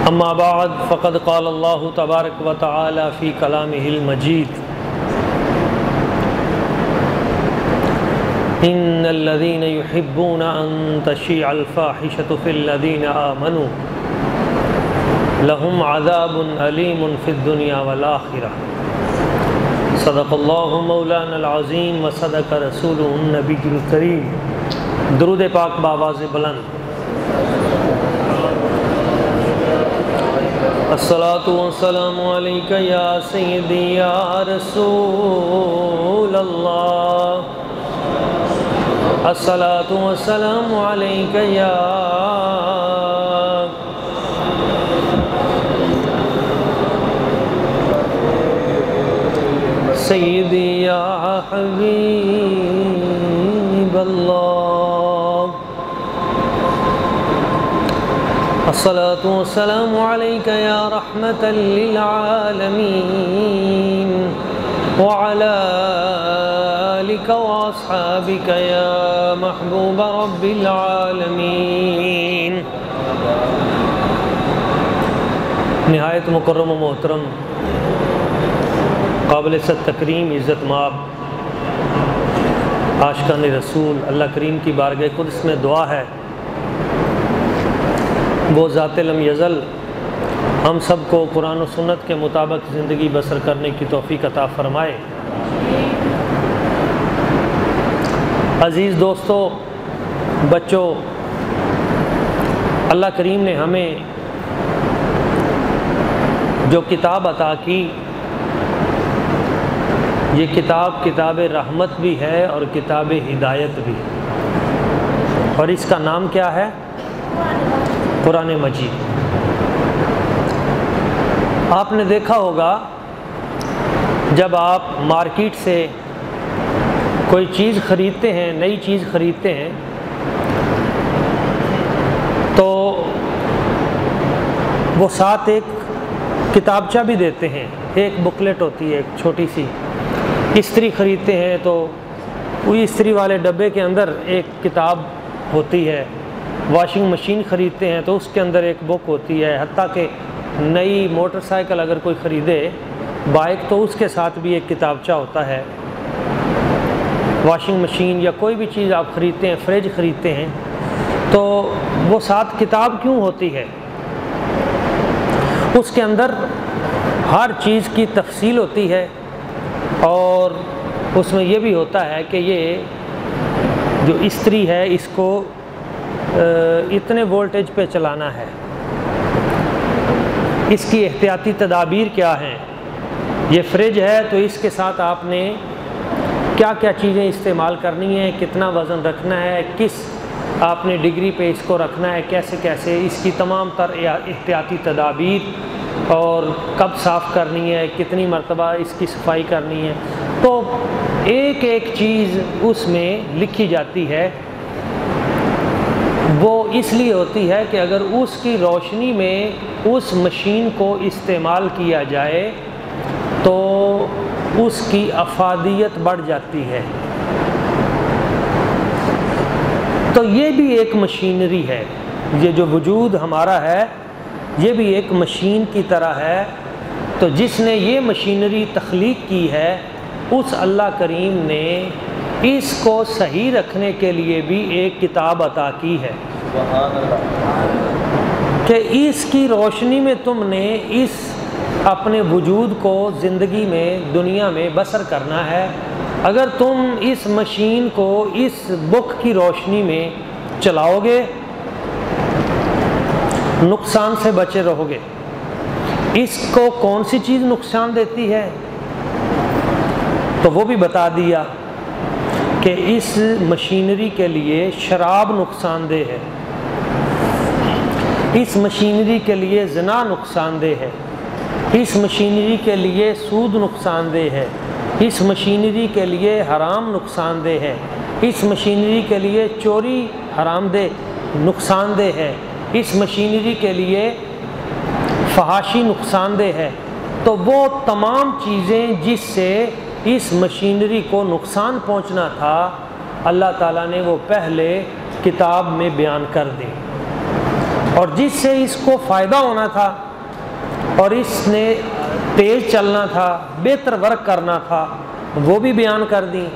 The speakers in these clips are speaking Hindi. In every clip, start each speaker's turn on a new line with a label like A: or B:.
A: अम्मा बाद फ़क़द क़ाल अल्लाहु तबारक व तआला फ़ी कलामिहिल मजीद इन्नल्लज़ीना युहिब्बूना अन तशीअल फ़ाहिशतु फ़िल्लज़ीना आमनू लहुम अज़ाबुन अलीमुन फ़िद्दुनिया वल आखिरह। सदक़ल्लाहु मौलानल अज़ीम व सदक़ रसूलुहुन नबियुल करीम। दुरूद पाक बावाज़ बुलंद। अस्सलातु वस्सलामु अलैका या सय्यदी या रसूल अल्लाह। अस्सलातु वस्सलामु अलैका या सय्यदी या हबीब अल्लाह। अस्सलातु वस्सलामु अलैका या रहमतल लिल आलमीन व अला आलिका व अस्हाबिका या महबूब रब्बिल आलमीन। निहायत मुकर्रम व मोहतरम काबिल तकरीम इज़्ज़त माब आशिकान रसूल अल्लाह करीम की बारगाह कुद्स में दुआ है वो ज़ात लम यज़ल हम सब को कुरान और सुन्नत के मुताबिक ज़िंदगी बसर करने की तौफ़ीक़ अता फ़रमाए। अज़ीज़ दोस्तों, बच्चों, अल्लाह करीम ने हमें जो किताब अता की, ये किताब किताब रहमत भी है और किताब हिदायत भी, और इसका नाम क्या है? कुरान मजीद। आपने देखा होगा जब आप मार्केट से कोई चीज़ ख़रीदते हैं, नई चीज़ ख़रीदते हैं, तो वो साथ एक किताबचा भी देते हैं, एक बुकलेट होती है एक छोटी सी। इस्त्री ख़रीदते हैं तो वही इस्त्री वाले डब्बे के अंदर एक किताब होती है। वॉशिंग मशीन ख़रीदते हैं तो उसके अंदर एक बुक होती है। हत्ता कि नई मोटरसाइकिल अगर कोई ख़रीदे, बाइक, तो उसके साथ भी एक किताबचा होता है। वॉशिंग मशीन या कोई भी चीज़ आप ख़रीदते हैं, फ्रिज ख़रीदते हैं, तो वो साथ किताब क्यों होती है? उसके अंदर हर चीज़ की तफसील होती है और उसमें ये भी होता है कि ये जो इस्त्री है इसको इतने वोल्टेज पे चलाना है, इसकी एहतियाती तदाबीर क्या हैं। ये फ्रिज है तो इसके साथ आपने क्या क्या चीज़ें इस्तेमाल करनी है, कितना वज़न रखना है, किस आपने डिग्री पे इसको रखना है, कैसे कैसे, इसकी तमाम तर एहतियाती तदाबीर, और कब साफ़ करनी है, कितनी मरतबा इसकी सफाई करनी है। तो एक एक चीज़ उसमें लिखी जाती है। वो इसलिए होती है कि अगर उसकी रोशनी में उस मशीन को इस्तेमाल किया जाए तो उसकी अफादियत बढ़ जाती है। तो ये भी एक मशीनरी है। ये जो वजूद हमारा है ये भी एक मशीन की तरह है। तो जिसने ये मशीनरी तख्लीक की है उस अल्लाह करीम ने इसको सही रखने के लिए भी एक किताब अता की है कि इसकी रोशनी में तुमने इस अपने वजूद को ज़िंदगी में, दुनिया में बसर करना है। अगर तुम इस मशीन को इस बुक की रोशनी में चलाओगे, नुकसान से बचे रहोगे। इसको कौन सी चीज़ नुकसान देती है तो वो भी बता दिया कि इस मशीनरी के लिए शराब नुकसानदेह है, इस मशीनरी के लिए ज़िना नुकसानदेह है, इस मशीनरी के लिए सूद नुकसानदेह है, इस मशीनरी के लिए हराम नुकसानदेह है, इस मशीनरी के लिए चोरी हरामदेह नुकसानदेह है, इस मशीनरी के लिए फहाशी नुकसानदेह है। तो वो तमाम चीज़ें जिससे इस मशीनरी को नुकसान पहुंचना था, अल्लाह ताला ने वो पहले किताब में बयान कर दी। और जिससे इसको फ़ायदा होना था और इसने तेज़ चलना था, बेहतर वर्क करना था, वो भी बयान कर दी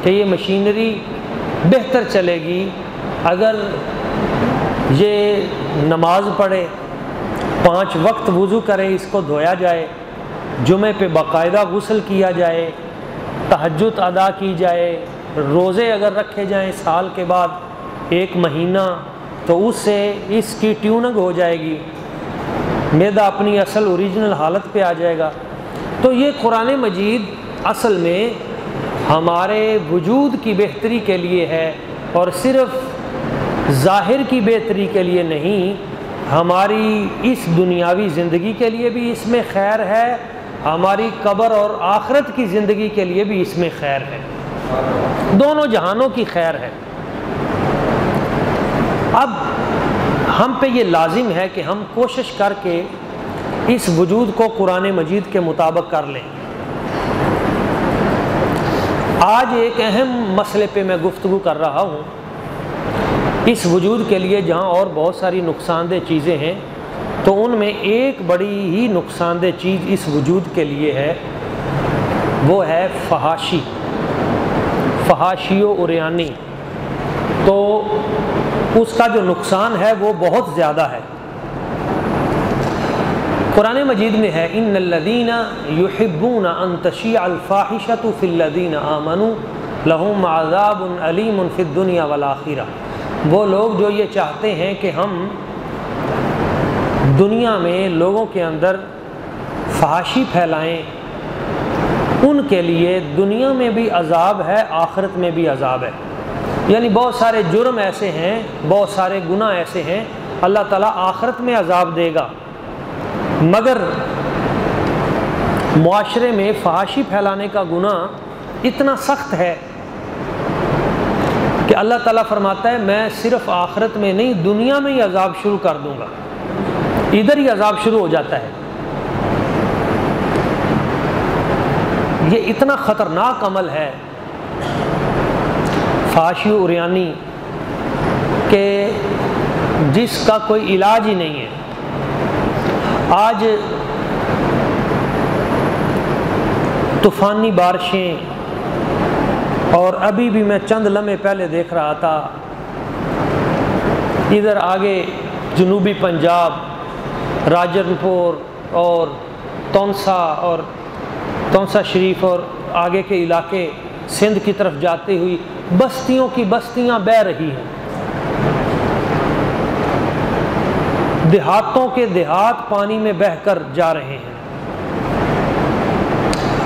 A: कि ये मशीनरी बेहतर चलेगी अगर ये नमाज पढ़े, 5 वक्त वज़ू करे, इसको धोया जाए, जुमे पे बाकायदा गुस्ल किया जाए, तहज्जुद अदा की जाए, रोज़े अगर रखे जाएं साल के बाद 1 महीना, तो उससे इसकी ट्यूनिंग हो जाएगी, मैदा अपनी असल ओरिजिनल हालत पे आ जाएगा। तो ये कुरान मजीद असल में हमारे वजूद की बेहतरी के लिए है और सिर्फ़ ज़ाहिर की बेहतरी के लिए नहीं, हमारी इस दुनियावी ज़िंदगी के लिए भी इसमें खैर है, हमारी कब्र और आखिरत की ज़िंदगी के लिए भी इसमें खैर है, दोनों जहानों की खैर है। अब हम पे ये लाजिम है कि हम कोशिश करके इस वजूद को कुरान मजीद के मुताबिक कर लें। आज एक अहम मसले पे मैं गुफ्तगू कर रहा हूँ, इस वजूद के लिए जहाँ और बहुत सारी नुकसानदेह चीज़ें हैं, तो उनमें एक बड़ी ही नुकसानदेह चीज़ इस वजूद के लिए है, वो है फहाशी, फहाशियो उरियानी। तो उसका जो नुकसान है वो बहुत ज़्यादा है। कुरान मजीद में है, इन्नल्लज़ीना युहिब्बूना अन तशीअल फ़ाहिशतु फ़िल्लज़ीना आमनू लहुम अज़ाबुन अलीमुन फ़िद दुनिया वल आखिरा। वो लोग जो ये चाहते हैं कि हम दुनिया में लोगों के अंदर फहाशी फैलाएं, उनके लिए दुनिया में भी अज़ाब है, आखिरत में भी अज़ाब है। यानी बहुत सारे जुर्म ऐसे हैं, बहुत सारे गुनाह ऐसे हैं, अल्लाह ताला आखिरत में अज़ाब देगा। मगर मुआशरे में फहाशी फैलाने का गुनाह इतना सख्त है कि अल्लाह ताला फरमाता है मैं सिर्फ आखिरत में नहीं, दुनिया में ही अज़ाब शुरू कर दूंगा, इधर ही अज़ाब शुरू हो जाता है। ये इतना ख़तरनाक अमल है फहाशी उरियानी के जिसका कोई इलाज ही नहीं है। आज तूफ़ानी बारिशें, और अभी भी मैं चंद लम्हे पहले देख रहा था, इधर आगे जनूबी पंजाब, राजनपुर और तौंसा शरीफ और आगे के इलाके सिंध की तरफ जाती हुई बस्तियों की बस्तियां बह रही हैं, देहातों के देहात पानी में बहकर जा रहे हैं।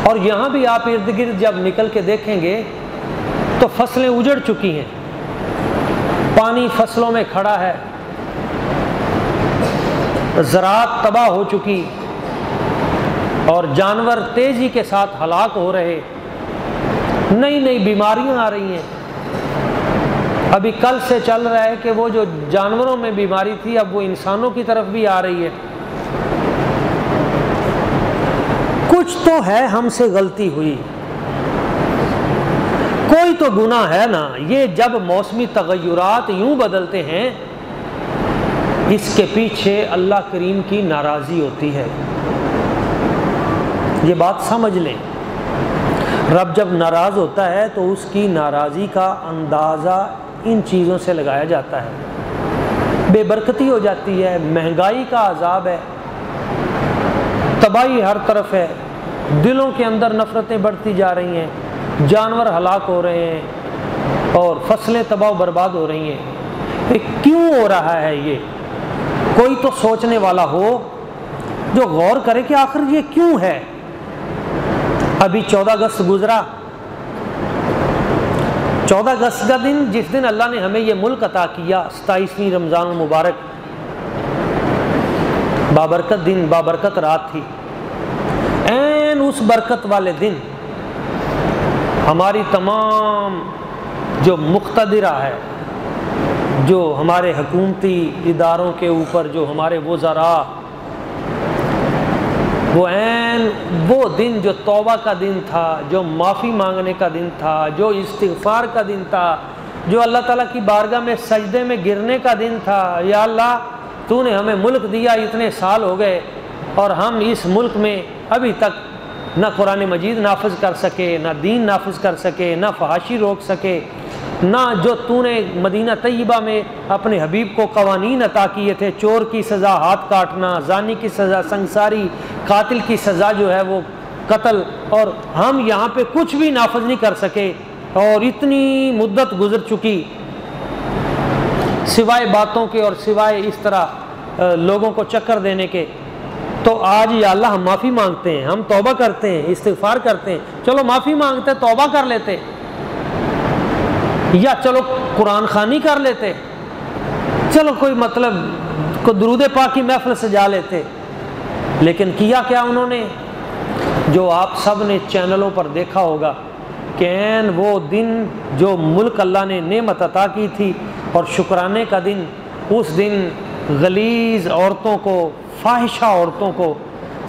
A: और यहाँ भी आप इर्द गिर्द जब निकल के देखेंगे तो फसलें उजड़ चुकी हैं, पानी फसलों में खड़ा है, ज़राअत तबाह हो चुकी और जानवर तेज़ी के साथ हलाक हो रहे, नई नई बीमारियां आ रही हैं। अभी कल से चल रहा है कि वो जो जानवरों में बीमारी थी अब वो इंसानों की तरफ भी आ रही है। कुछ तो है हमसे गलती हुई, कोई तो गुनाह है ना। ये जब मौसमी तगय्युरात यूं बदलते हैं, इसके पीछे अल्लाह करीम की नाराज़ी होती है। ये बात समझ लें, रब जब नाराज़ होता है तो उसकी नाराज़ी का अंदाज़ा इन चीज़ों से लगाया जाता है। बेबरकती हो जाती है, महंगाई का अज़ाब है, तबाही हर तरफ है, दिलों के अंदर नफ़रतें बढ़ती जा रही हैं, जानवर हलाक हो रहे हैं और फसलें तबाह बर्बाद हो रही हैं। ये क्यों हो रहा है? ये कोई तो सोचने वाला हो जो गौर करे कि आखिर ये क्यों है। अभी 14 अगस्त गुजरा, 14 अगस्त का दिन, जिस दिन अल्लाह ने हमें ये मुल्क अता किया, 27वीं रमज़ान मुबारक, बाबरकत दिन, बाबरकत रात थी। ऐन उस बरकत वाले दिन हमारी तमाम जो मुक़्तदिरा है, जो हमारे हुकूमती इदारों के ऊपर जो हमारे वज़रा, वो दिन जो तौबा का दिन था, जो माफ़ी मांगने का दिन था, जो इस्तिग़फ़ार का दिन था, जो अल्लाह ताला की बारगाह में सजदे में गिरने का दिन था। या अल्लाह तूने हमें मुल्क दिया, इतने साल हो गए और हम इस मुल्क में अभी तक ना कुरान मजीद नाफिज कर सके, ना दीन नाफिज कर सके, ना फहाशी रोक सके, ना जो तूने मदीना तय्यबा में अपने हबीब को कवानीन अता किए थे, चोर की सज़ा हाथ काटना, जानी की सज़ा संसारी, कातिल की सज़ा जो है वो कत्ल, और हम यहाँ पे कुछ भी नाफिज नहीं कर सके। और इतनी मुद्दत गुजर चुकी सिवाय बातों के और सिवाय इस तरह लोगों को चक्कर देने के। तो आज या अल्लाह हम माफ़ी मांगते हैं, हम तौबा करते हैं, इस्तिग़फ़ार करते हैं। चलो माफ़ी मांगते, तौबा कर लेते, या चलो कुरान खानी कर लेते, चलो कोई मतलब को दुरूद पाक की महफिल सजा लेते। लेकिन किया क्या उन्होंने, जो आप सब ने चैनलों पर देखा होगा कि वो दिन जो मुल्क अल्लाह ने नेमत अता की थी और शुक्राने का दिन, उस दिन गलीज़ औरतों को, फाहिशा औरतों को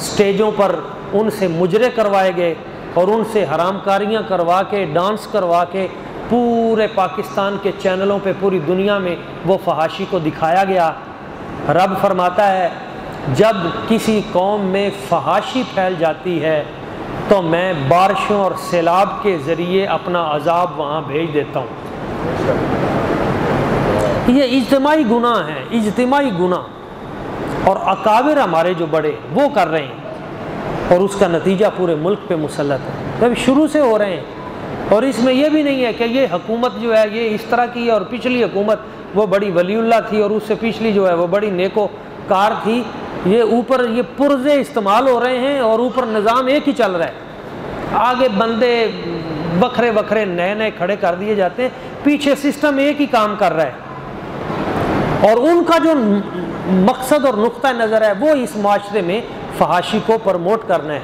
A: स्टेजों पर उनसे मुजरे करवाए गए और उनसे हरामकारियाँ करवा के, डांस करवा के पूरे पाकिस्तान के चैनलों पे, पूरी दुनिया में वो फहाशी को दिखाया गया। रब फरमाता है जब किसी कौम में फहाशी फैल जाती है तो मैं बारिशों और सैलाब के ज़रिए अपना अजाब वहाँ भेज देता हूँ। ये इज्तिमाई गुनाह है, इज्तिमाई गुनाह, और अकाबिर हमारे जो बड़े वो कर रहे हैं और उसका नतीजा पूरे मुल्क पे मुसल्लत है। तो अभी शुरू से हो रहे हैं। और इसमें यह भी नहीं है कि ये हुकूमत जो है ये इस तरह की है और पिछली हुकूमत वो बड़ी वलीउल्लाह थी और उससे पिछली जो है वो बड़ी नेकोकार थी। ये ऊपर ये पुर्जे इस्तेमाल हो रहे हैं और ऊपर निज़ाम एक ही चल रहा है। आगे बंदे बखरे बखरे नए नए खड़े कर दिए जाते हैं, पीछे सिस्टम एक ही काम कर रहा है। और उनका जो मकसद और नुक्ता नज़र है वो इस माशरे में फहाशी को प्रमोट करना है।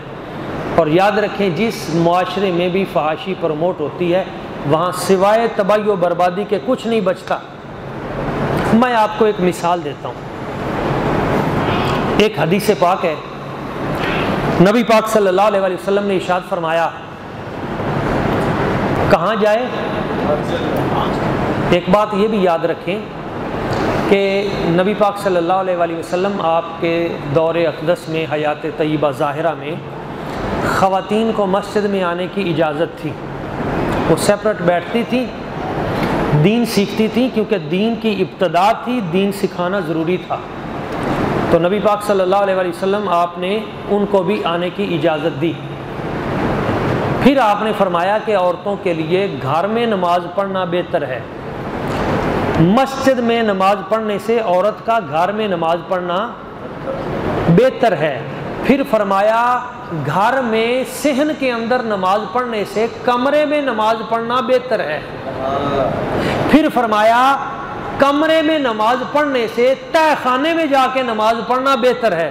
A: और याद रखें, जिस माशरे में भी फहाशी प्रमोट होती है वहाँ सिवाय तबाही व बर्बादी के कुछ नहीं बचता। मैं आपको एक मिसाल देता हूँ। एक हदीस पाक है, नबी पाक सल्लल्लाहु अलैहि वसल्लम ने इरशाद फरमाया, कहाँ जाए। एक बात ये भी याद रखें कि नबी पाक सल्लल्लाहु अलैहि वसल्लम आपके दौरे अक़दस में, हयात तय्यबा ज़ाहिरा में ख़वातीन को मस्जिद में आने की इजाज़त थी। वो सेपरेट बैठती थी, दीन सीखती थी, क्योंकि दीन की इब्तिदा थी, दीन सिखाना ज़रूरी था। तो नबी पाक सल्लल्लाहु अलैहि वसल्लम आपने उनको भी आने की इजाज़त दी। फिर आपने फरमाया कि औरतों के लिए घर में नमाज पढ़ना बेहतर है, मस्जिद में नमाज पढ़ने से औरत का घर में नमाज पढ़ना बेहतर है। फिर फरमाया घर में सहन के अंदर नमाज पढ़ने से कमरे में नमाज पढ़ना बेहतर है। फिर फरमाया कमरे में नमाज पढ़ने से तहखाने में जाके नमाज पढ़ना बेहतर है।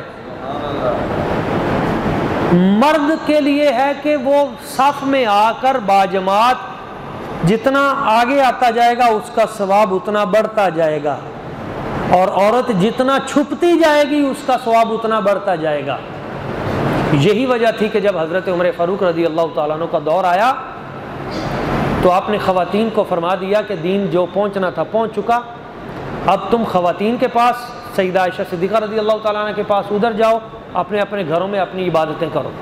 A: मर्द के लिए है कि वो सफ में आकर बाजमात जितना आगे आता जाएगा उसका सवाब उतना बढ़ता जाएगा, और औरत जितना छुपती जाएगी उसका सवाब उतना बढ़ता जाएगा। यही वजह थी कि जब हज़रत उमर फ़ारूक रज़ी अल्लाह तआला अन्हु का दौर आया तो आपने ख़वातीन को फरमा दिया कि दीन जो पहुँचना था पहुँच चुका, अब तुम ख़वातीन के पास, सैयदा आयशा सिद्दीक़ा रज़ी अल्लाह तआला अन्हा के पास उधर जाओ, अपने अपने घरों में अपनी इबादतें करो।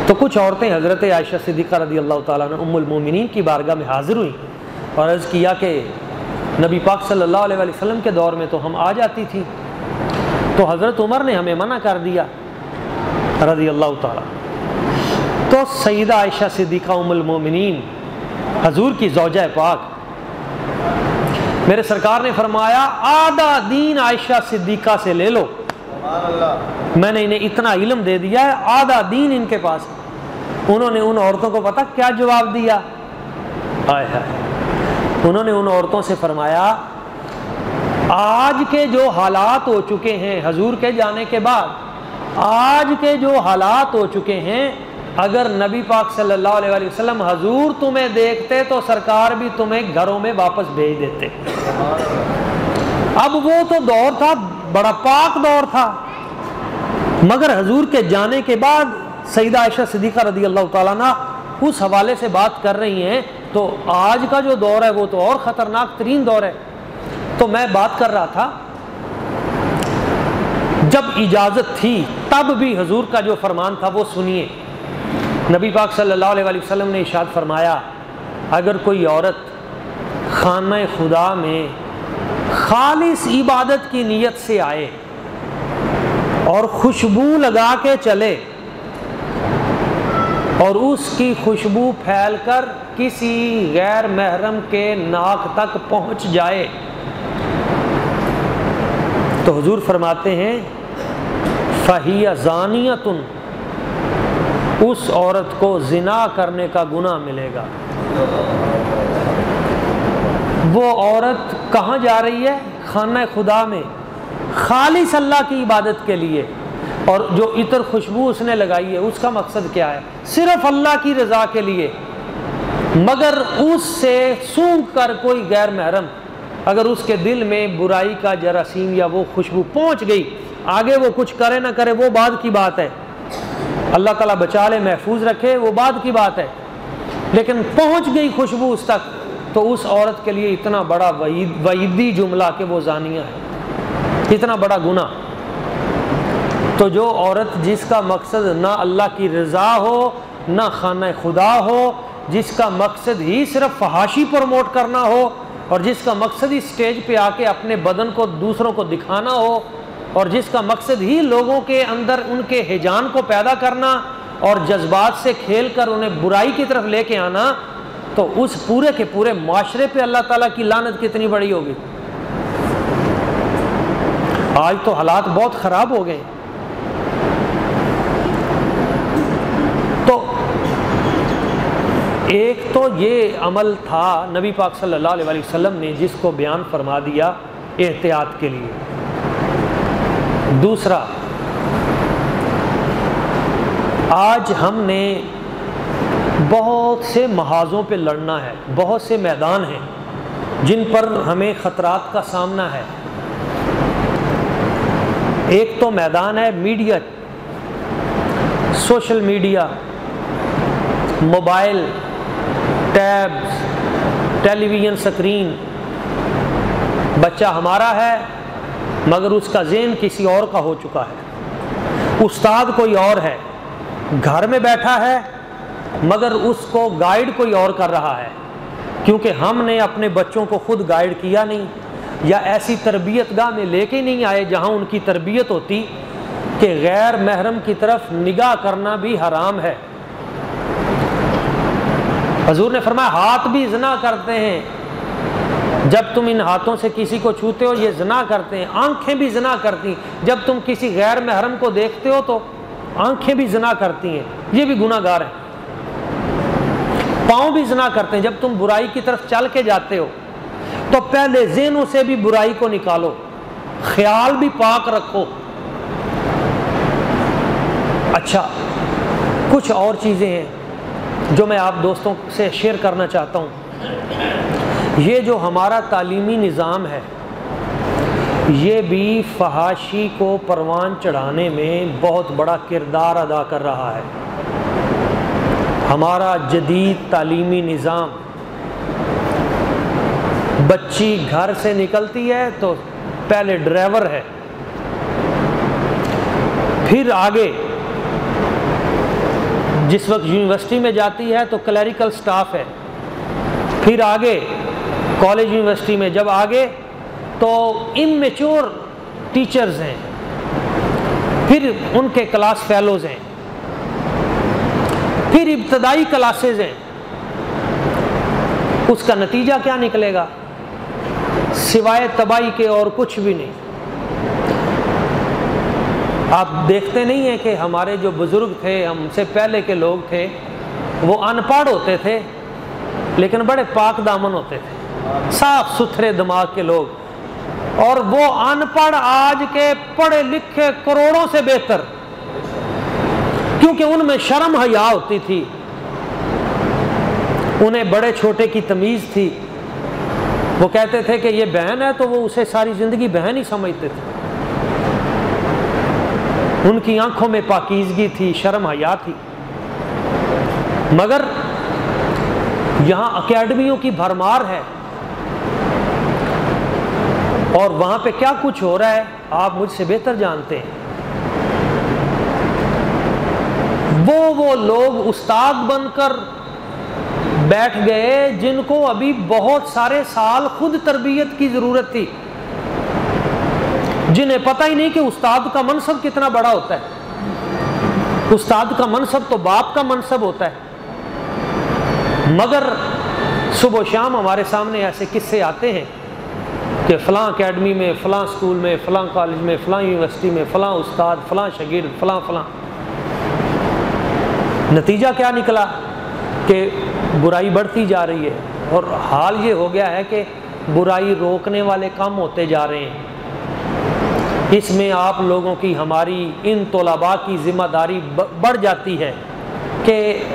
A: तो कुछ औरतें हज़रत आयशा सिद्दीक़ा रज़ी अल्लाह तआला अन्हा उम्मुल मोमिनीन की बारगाह में हाज़िर हुई और अर्ज़ किया कि नबी पाक सल्लल्लाहु अलैहि वसल्लम के दौर में तो हम आ जाती थी, तो हज़रत उमर ने हमें मना कर दिया रज़ी अल्लाह तआला। तो सैयदा आयशा सिद्दीक़ा उम्मुल मोमिनीन हजूर की ज़ौजा पाक, मेरे सरकार ने फरमाया आधा दीन आयशा सिद्दीक़ा से ले लो, मैंने इन्हें इतना इल्म दे दिया है, आधा दीन इनके पास। उन्होंने उन औरतों को पता क्या जवाब दिया, आय हाय, उन्होंने उन औरतों से फरमाया आज के जो हालात हो चुके हैं हजूर के जाने के बाद, आज के जो हालात हो चुके हैं, अगर नबी पाक सल्लल्लाहु अलैहि वसल्लम हजूर तुम्हें देखते तो सरकार भी तुम्हें घरों में वापस भेज देते। अब वो तो दौर था, बड़ा पाक दौर था, मगर हजूर के जाने के बाद सैयदा आयशा सिद्दीक़ा रज़ी अल्लाह तआला अन्हा उस हवाले से बात कर रही हैं। तो आज का जो दौर है वो तो और ख़तरनाक तरीन दौर है। तो मैं बात कर रहा था जब इजाज़त थी तब भी हुजूर का जो फरमान था वो सुनिए। नबी पाक सल्लल्लाहु अलैहि वसल्लम ने इरशाद फरमाया, अगर कोई औरत खाना खुदा में खालिस इबादत की नीयत से आए और खुशबू लगा के चले और उसकी खुशबू फैलकर किसी गैर महरम के नाक तक पहुंच जाए, तो हुजूर फरमाते हैं फ़हिया ज़ानियतुन, उस औरत को जिना करने का गुनाह मिलेगा। वो औरत कहाँ जा रही है? खाना खुदा में खालिस अल्लाह की इबादत के लिए, और जो इतर खुशबू उसने लगाई है उसका मकसद क्या है? सिर्फ अल्लाह की रज़ा के लिए। मगर उससे सूंघ कर कोई गैर महरम अगर उसके दिल में बुराई का जरासीम या वो खुशबू पहुंच गई, आगे वो कुछ करे ना करे वो बाद की बात है, अल्लाह ताला बचा ले महफूज रखे, वो बाद की बात है, लेकिन पहुंच गई खुशबू उस तक, तो उस औरत के लिए इतना बड़ा वईदी जुमला कि वो जानिया है, इतना बड़ा गुनाह। तो जो औरत जिसका मकसद ना अल्लाह की रज़ा हो ना खाना खुदा हो, जिसका मकसद ही सिर्फ फहाशी प्रमोट करना हो और जिसका मकसद ही स्टेज पे आके अपने बदन को दूसरों को दिखाना हो और जिसका मकसद ही लोगों के अंदर उनके हिजान को पैदा करना और जज्बात से खेल कर उन्हें बुराई की तरफ लेके आना, तो उस पूरे के पूरे माशरे पे अल्लाह ताला की लानत कितनी बड़ी होगी। आज तो हालात बहुत ख़राब हो गए। तो एक तो ये अमल था नबी पाक सल्लल्लाहु अलैहि वसल्लम ने जिसको बयान फरमा दिया एहतियात के लिए। दूसरा, आज हमने बहुत से महाजों पे लड़ना है, बहुत से मैदान हैं जिन पर हमें ख़तरात का सामना है। एक तो मैदान है media, social media, mobile, tabs, television screen. बच्चा हमारा है मगर उसका ज़हन किसी और का हो चुका है, उस्ताद कोई और है, घर में बैठा है मगर उसको गाइड कोई और कर रहा है, क्योंकि हमने अपने बच्चों को खुद गाइड किया नहीं या ऐसी तरबियत गाह में लेके नहीं आए जहाँ उनकी तरबियत होती कि गैर महरम की तरफ निगाह करना भी हराम है। हुजूर ने फरमाया हाथ भी ज़िना करते हैं, जब तुम इन हाथों से किसी को छूते हो ये ज़िना करते हैं। आंखें भी ज़िना करती, जब तुम किसी गैर महरम को देखते हो तो आंखें भी ज़िना करती हैं, ये भी गुनाहगार हैं। पाँव भी ज़िना करते हैं, जब तुम बुराई की तरफ चल के जाते हो तो पहले ज़हनों से भी बुराई को निकालो, ख्याल भी पाक रखो। अच्छा, कुछ और चीज़ें हैं जो मैं आप दोस्तों से शेयर करना चाहता हूँ। ये जो हमारा तालीमी निज़ाम है ये भी फहाशी को परवान चढ़ाने में बहुत बड़ा किरदार अदा कर रहा है। हमारा जदीद तालीमी निज़ाम, बच्ची घर से निकलती है तो पहले ड्राइवर है, फिर आगे जिस वक्त यूनिवर्सिटी में जाती है तो क्लरिकल स्टाफ है, फिर आगे कॉलेज यूनिवर्सिटी में जब आगे तो इमैच्योर टीचर्स हैं, फिर उनके क्लास फेलोज़ हैं, फिर इब्तदाई क्लासेज हैं। उसका नतीजा क्या निकलेगा? सिवाय तबाही के और कुछ भी नहीं। आप देखते नहीं हैं कि हमारे जो बुज़ुर्ग थे, हमसे पहले के लोग थे, वो अनपढ़ होते थे लेकिन बड़े पाक दामन होते थे, साफ सुथरे दिमाग के लोग, और वो अनपढ़ आज के पढ़े लिखे करोड़ों से बेहतर, क्योंकि उनमें शर्म हया होती थी, उन्हें बड़े छोटे की तमीज़ थी। वो कहते थे कि ये बहन है तो वो उसे सारी ज़िंदगी बहन ही समझते थे। उनकी आंखों में पाकीज़गी थी, शर्म हया थी। मगर यहाँ अकेडमियों की भरमार है और वहाँ पे क्या कुछ हो रहा है आप मुझसे बेहतर जानते हैं। वो लोग उस्ताद बनकर बैठ गए जिनको अभी बहुत सारे साल खुद तरबियत की जरूरत थी, जिन्हें पता ही नहीं कि उस्ताद का मनसब कितना बड़ा होता है। उस्ताद का मनसब तो बाप का मनसब होता है। मगर सुबह शाम हमारे सामने ऐसे किस्से आते हैं कि फ़लाँ अकेडमी में, फ़लाँ स्कूल में, फ़लाँ कॉलेज में, फ़लाँ यूनिवर्सिटी में, फ़लाँ उस्ताद, फ़लाँ शागिर्द, फ़लाँ। नतीजा क्या निकला कि बुराई बढ़ती जा रही है, और हाल ये हो गया है कि बुराई रोकने वाले कम होते जा रहे हैं। इसमें आप लोगों की, हमारी, इन तलबा की ज़िम्मेदारी बढ़ जाती है कि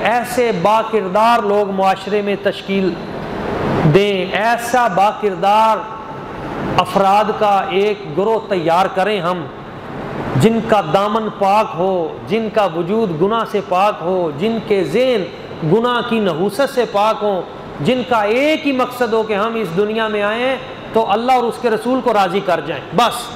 A: ऐसे बाकिरदार लोग मुआशरे में तश्कील दें, ऐसा बाकिरदार अफराद का एक गिरोह तैयार करें हम, जिनका दामन पाक हो, जिनका वजूद गुनाह से पाक हो, जिनके ज़हन गुनाह की नहूसत से पाक हो, जिनका एक ही मकसद हो कि हम इस दुनिया में आए तो अल्लाह और उसके रसूल को राज़ी कर जाएं, बस।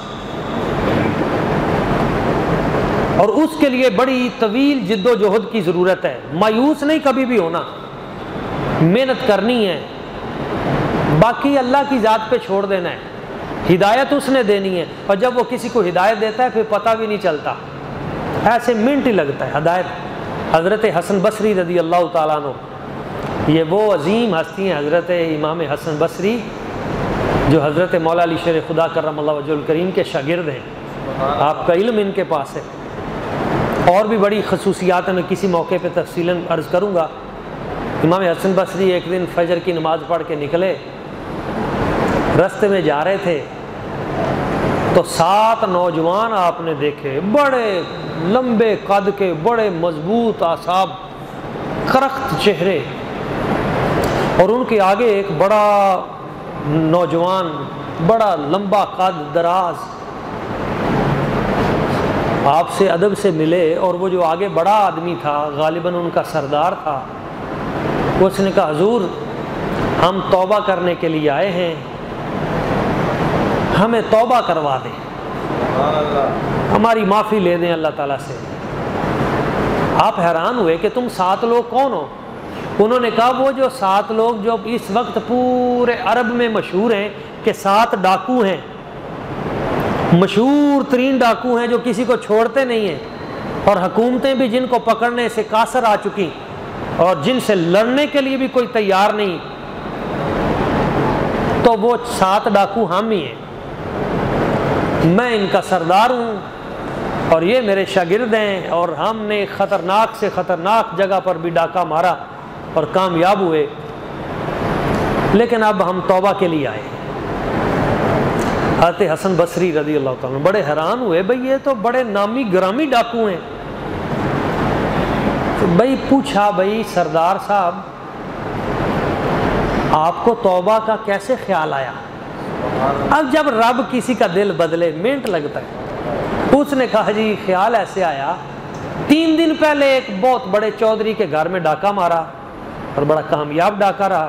A: और उसके लिए बड़ी तवील जिद्दोजहद की ज़रूरत है। मायूस नहीं कभी भी होना, मेहनत करनी है, बाकी अल्लाह की ज़ात पे छोड़ देना है। हिदायत उसने देनी है, और जब वो किसी को हिदायत देता है फिर पता भी नहीं चलता, ऐसे मिनट ही लगता है हिदायत। हज़रत हसन बसरी रज़ी अल्लाह ताला अन्हु, ये वो अजीम हस्ती हैं, हज़रत इमाम हसन बसरी जो हज़रत मौला अली शेर खुदा करमल्लाहु वजहुल करीम के शागिर्द हैं। आपका इल्म इनके पास है। और भी बड़ी खसूसियात मैं किसी मौके पे तफसीलन अर्ज़ करूँगा। इमाम हसन बसरी एक दिन फजर की नमाज़ पढ़ के निकले, रास्ते में जा रहे थे तो 7 नौजवान आपने देखे, बड़े लंबे कद के, बड़े मजबूत आसाब, करख्त चेहरे, और उनके आगे एक बड़ा नौजवान, बड़ा लंबा कद दराज, आपसे अदब से मिले। और वो जो आगे बड़ा आदमी था, गालिबन उनका सरदार था, उसने कहा हुजूर हम तौबा करने के लिए आए हैं, हमें तौबा करवा दें, हमारी माफ़ी ले दें अल्लाह ताला से। आप हैरान हुए कि तुम 7 लोग कौन हो? उन्होंने कहा वो जो 7 लोग जो इस वक्त पूरे अरब में मशहूर हैं कि 7 डाकू हैं, मशहूर तरीन डाकू हैं जो किसी को छोड़ते नहीं हैं, और हुकूमतें भी जिनको पकड़ने से कासर आ चुकी और जिनसे लड़ने के लिए भी कोई तैयार नहीं, तो वो 7 डाकू हम ही हैं। मैं इनका सरदार हूँ और ये मेरे शागिर्द हैं, और हमने ख़तरनाक से ख़तरनाक जगह पर भी डाका मारा और कामयाब हुए, लेकिन अब हम तौबा के लिए आए। हज़रत हसन बसरी रज़ी अल्लाह ताला बड़े हैरान हुए, भाई ये तो बड़े नामी ग्रामी डाकू हैं। तो भाई पूछा, भाई सरदार साहब आपको तौबा का कैसे ख्याल आया? अब जब रब किसी का दिल बदले मिनट लगता है। उसने कहा जी ख्याल ऐसे आया, 3 दिन पहले एक बहुत बड़े चौधरी के घर में डाका मारा और बड़ा कामयाब डाका रहा,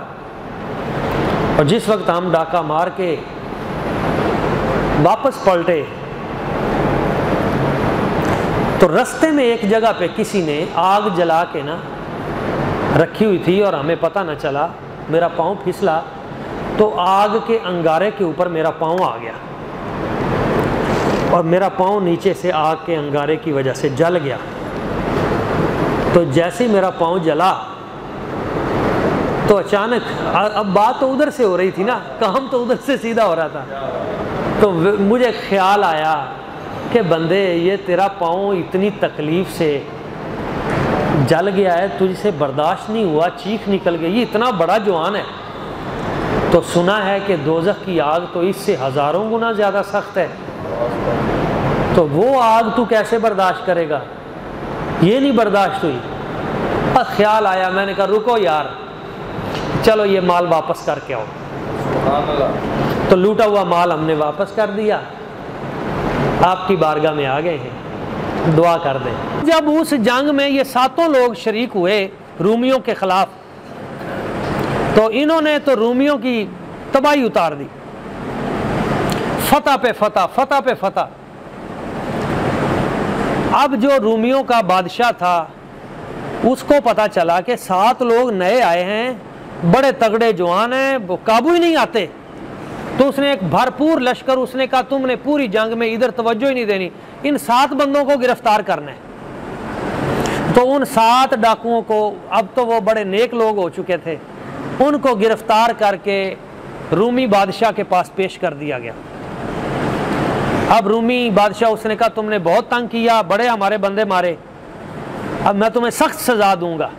A: और जिस वक्त हम डाका मार के वापस पलटे तो रास्ते में एक जगह पे किसी ने आग जला के ना रखी हुई थी, और हमें पता न चला, मेरा पाँव फिसला तो आग के अंगारे के ऊपर मेरा पाँव आ गया, और मेरा पाँव नीचे से आग के अंगारे की वजह से जल गया। तो जैसे ही मेरा पाँव जला तो अचानक, अब बात तो उधर से हो रही थी ना, काम तो उधर से सीधा हो रहा था, तो मुझे ख्याल आया कि बंदे ये तेरा पाँव इतनी तकलीफ़ से जल गया है, तुझसे बर्दाश्त नहीं हुआ, चीख निकल गई, ये इतना बड़ा जवान है, तो सुना है कि दोज़ख की आग तो इससे हज़ारों गुना ज़्यादा सख्त है, तो वो आग तू कैसे बर्दाश्त करेगा? ये नहीं बर्दाश्त हुई। बस ख्याल आया, मैंने कहा रुको यार, चलो ये माल वापस करके आओ। तो लूटा हुआ माल हमने वापस कर दिया, आपकी बारगाह में आ गए हैं, दुआ कर दें। जब उस जंग में ये 7 लोग शरीक हुए रूमियों के खिलाफ, तो इन्होंने तो रूमियों की तबाही उतार दी, फतह पे फतह, फतह पे फतह। अब जो रूमियों का बादशाह था उसको पता चला कि 7 लोग नए आए हैं, बड़े तगड़े जवान हैं, वो काबू ही नहीं आते। तो उसने एक भरपूर लश्कर, उसने कहा तुमने पूरी जंग में इधर तवज्जो ही नहीं देनी, इन 7 बंदों को गिरफ्तार करना है। तो उन 7 डाकुओं को, अब तो वो बड़े नेक लोग हो चुके थे, उनको गिरफ्तार करके रूमी बादशाह के पास पेश कर दिया गया। अब रूमी बादशाह, उसने कहा तुमने बहुत तंग किया, बड़े हमारे बंदे मारे, अब मैं तुम्हें सख्त सजा दूंगा।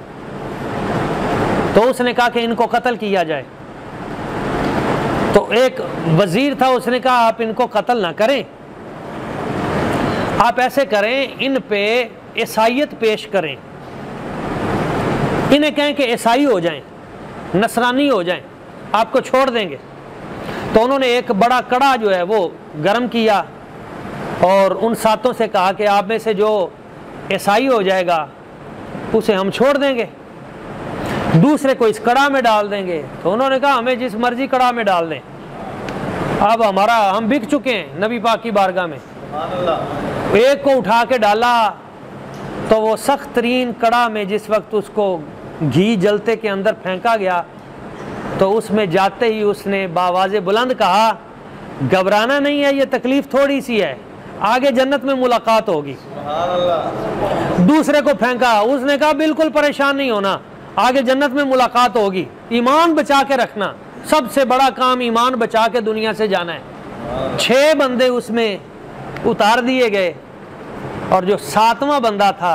A: तो उसने कहा कि इनको कत्ल किया जाए। तो एक वजीर था, उसने कहा आप इनको कत्ल ना करें, आप ऐसे करें, इन पे ईसाईयत पेश करें, इन्हें कहें कि ईसाई हो जाएं, नसरानी हो जाएं, आपको छोड़ देंगे। तो उन्होंने एक बड़ा कड़ा जो है वो गर्म किया और उन 7 से कहा कि आप में से जो ईसाई हो जाएगा उसे हम छोड़ देंगे, दूसरे को इस कड़ा में डाल देंगे। तो उन्होंने कहा हमें जिस मर्जी कड़ा में डाल दें, अब हम बिक चुके हैं नबी पाक की बारगाह में। एक को उठा के डाला तो वो सख्त तरीन कड़ा में जिस वक्त उसको घी जलते के अंदर फेंका गया, तो उसमें जाते ही उसने बावाज़े बुलंद कहा घबराना नहीं है, ये तकलीफ थोड़ी सी है, आगे जन्नत में मुलाकात होगी। दूसरे को फेंका, उसने कहा बिल्कुल परेशान नहीं होना, आगे जन्नत में मुलाकात होगी। ईमान बचा के रखना, सबसे बड़ा काम ईमान बचा के दुनिया से जाना है। 6 बंदे उसमें उतार दिए गए और जो 7वां बंदा था,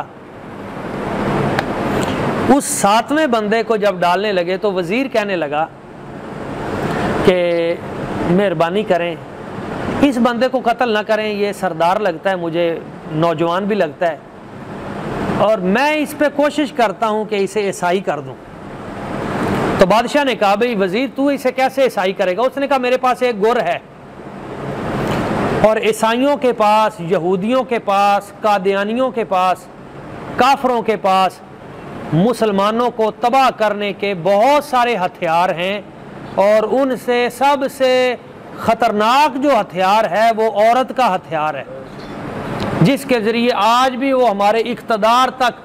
A: उस 7वें बंदे को जब डालने लगे तो वजीर कहने लगा कि मेहरबानी करें, इस बंदे को कत्ल ना करें, ये सरदार लगता है मुझे, नौजवान भी लगता है, और मैं इस पे कोशिश करता हूं कि इसे ईसाई कर दूं। तो बादशाह ने कहा भाई वजीर तू इसे कैसे ईसाई करेगा? उसने कहा मेरे पास एक गुर है, और ईसाइयों के पास, यहूदियों के पास, कादियानियों के पास, काफरों के पास मुसलमानों को तबाह करने के बहुत सारे हथियार हैं, और उनसे सबसे ख़तरनाक जो हथियार है वो औरत का हथियार है, जिसके ज़रिए आज भी वो हमारे इक़्तिदार तक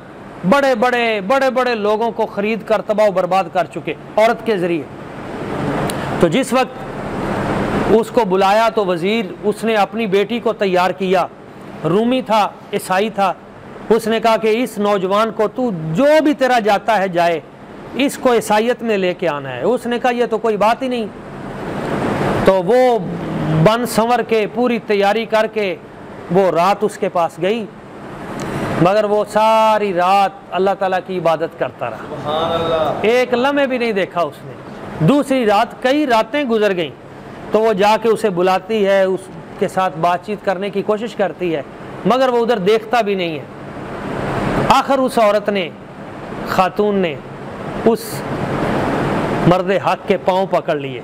A: बड़े बड़े लोगों को ख़रीद कर तबाह बर्बाद कर चुके, औरत के ज़रिए। तो जिस वक्त उसको बुलाया तो वज़ीर, उसने अपनी बेटी को तैयार किया, रूमी था, ईसाई था, उसने कहा कि इस नौजवान को तू जो भी तेरा जाता है जाए, इसको ईसाईयत में लेके आना है। उसने कहा ये तो कोई बात ही नहीं। तो वो बन संवर के पूरी तैयारी करके वो रात उसके पास गई, मगर वो सारी रात अल्लाह ताला की इबादत करता रहा, एक लम्हे भी नहीं देखा उसने। दूसरी रात, कई रातें गुजर गईं, तो वो जाके उसे बुलाती है, उसके साथ बातचीत करने की कोशिश करती है, मगर वो उधर देखता भी नहीं है। आखिर उस औरत ने, खातून ने, उस मर्द हक के पांव पकड़ लिए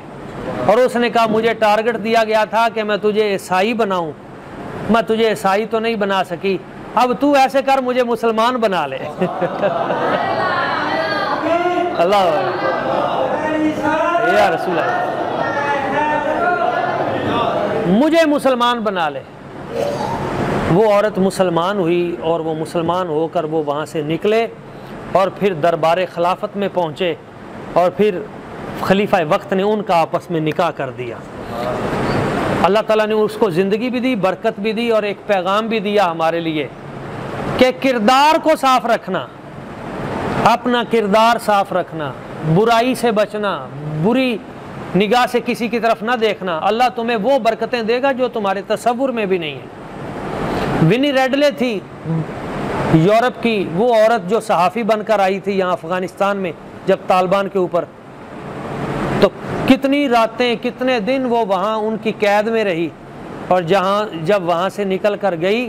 A: और उसने कहा मुझे टारगेट दिया गया था कि मैं तुझे ईसाई बनाऊं, मैं तुझे ईसाई तो नहीं बना सकी, अब तू ऐसे कर मुझे मुसलमान बना ले। अल्लाह या रसूल अल्लाह, मुझे मुसलमान बना ले। वो औरत मुसलमान हुई और वो मुसलमान होकर वो वहाँ से निकले और फिर दरबार खिलाफत में पहुँचे, और फिर खलीफा वक्त ने उनका आपस में निकाह कर दिया। अल्लाह ताला ने उसको ज़िंदगी भी दी, बरकत भी दी, और एक पैगाम भी दिया हमारे लिए कि किरदार को साफ रखना, अपना किरदार साफ रखना, बुराई से बचना, बुरी निगाह से किसी की तरफ ना देखना। अल्लाह तुम्हें वो बरकतें देगा जो तुम्हारे तसव्वुर में भी नहीं है। विनी रेडले थी यूरोप की, वो औरत जो सहाफ़ी बनकर आई थी यहाँ अफ़गानिस्तान में जब तालिबान के ऊपर, तो कितनी रातें, कितने दिन वो वहाँ उनकी कैद में रही, और जब वहाँ से निकल कर गई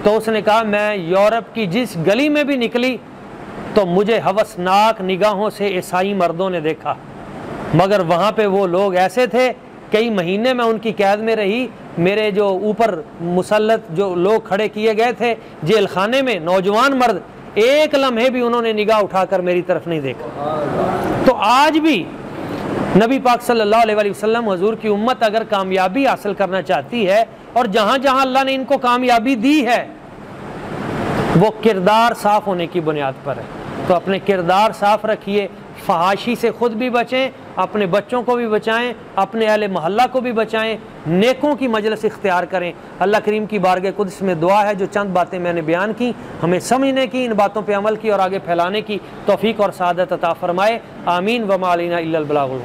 A: तो उसने कहा मैं यूरोप की जिस गली में भी निकली तो मुझे हवसनाक निगाहों से ईसाई मर्दों ने देखा, मगर वहाँ पे वो लोग ऐसे थे, कई महीने में उनकी कैद में रही। मेरे जो ऊपर मुसल्लत जो लोग खड़े किए गए थे जेल खाने में, नौजवान मर्द, एक लम्हे भी उन्होंने निगाह उठाकर मेरी तरफ नहीं देखा। तो आज भी नबी पाक सल्लल्लाहु अलैहि वसल्लम, हुजूर की उम्मत अगर कामयाबी हासिल करना चाहती है, और जहाँ जहाँ अल्लाह ने इनको कामयाबी दी है वो किरदार साफ होने की बुनियाद पर है। तो अपने किरदार साफ़ रखिए, फहाशी से ख़ुद भी बचें, अपने बच्चों को भी बचाएं, अपने अहले मोहल्ला को भी बचाएं, नेकों की मजलिस इख्तियार करें। अल्लाह करीम की बारगाह कुद्स में दुआ है, जो चंद बातें मैंने बयान की हमें समझने की, इन बातों पर अमल की और आगे फैलाने की तौफीक और सादत अता फ़रमाए। आमीन व मा अलैना इल्लल बलागुल।